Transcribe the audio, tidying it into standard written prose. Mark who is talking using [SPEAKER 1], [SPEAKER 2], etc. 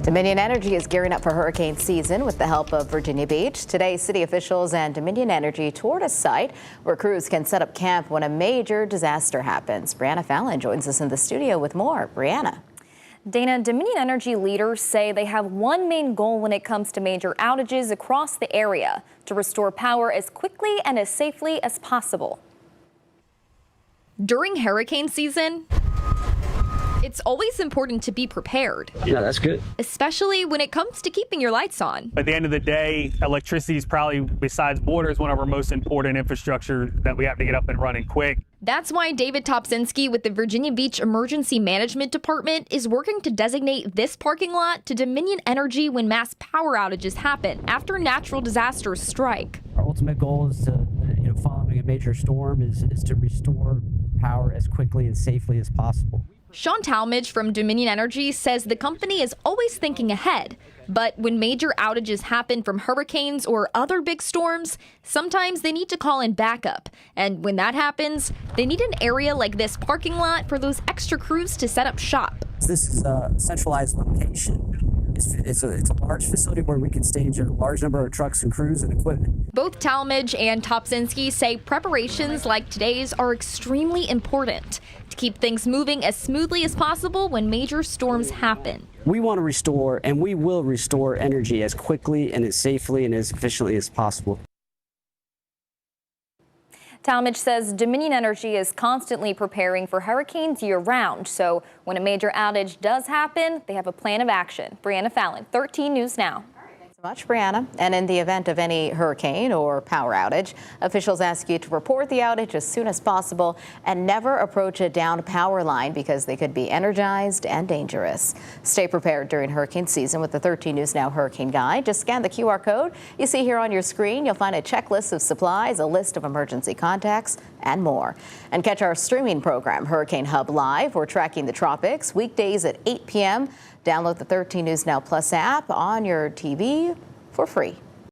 [SPEAKER 1] Dominion Energy is gearing up for hurricane season with the help of Virginia Beach. Today, city officials and Dominion Energy toured a site where crews can set up camp when a major disaster happens. Brianna Fallon joins us in the studio with more. Brianna.
[SPEAKER 2] Dana, Dominion Energy leaders say they have one main goal when it comes to major outages across the area: to restore power as quickly and as safely as possible. During hurricane season, it's always important to be prepared.
[SPEAKER 3] Yeah, that's good.
[SPEAKER 2] Especially when it comes to keeping your lights on.
[SPEAKER 4] At the end of the day, electricity is probably, besides water, is one of our most important infrastructure that we have to get up and running quick.
[SPEAKER 2] That's why David Topsinski with the Virginia Beach Emergency Management Department is working to designate this parking lot to Dominion Energy when mass power outages happen after natural disasters strike.
[SPEAKER 3] Our ultimate goal is to, following a major storm is to restore power as quickly and safely as possible.
[SPEAKER 2] Sean Talmadge from Dominion Energy says the company is always thinking ahead, but when major outages happen from hurricanes or other big storms, sometimes they need to call in backup. And when that happens, they need an area like this parking lot for those extra crews to set up shop.
[SPEAKER 3] This is a centralized location. It's a large facility where we can stage a large number of trucks and crews and equipment.
[SPEAKER 2] Both Talmadge and Topsinski say preparations like today's are extremely important to keep things moving as smoothly as possible when major storms happen.
[SPEAKER 3] We want to restore, and we will restore energy as quickly and as safely and as efficiently as possible.
[SPEAKER 2] Talmadge says Dominion Energy is constantly preparing for hurricanes year-round, so when a major outage does happen, they have a plan of action. Brianna Fallon, 13 News Now.
[SPEAKER 1] Much, Brianna. And in the event of any hurricane or power outage, officials ask you to report the outage as soon as possible and never approach a downed power line because they could be energized and dangerous. Stay prepared during hurricane season with the 13 News Now Hurricane Guide. Just scan the QR code you see here on your screen. You'll find a checklist of supplies, a list of emergency contacts, and more. And catch our streaming program, Hurricane Hub Live. We're tracking the tropics weekdays at 8 p.m. Download the 13 News Now Plus app on your TV for free.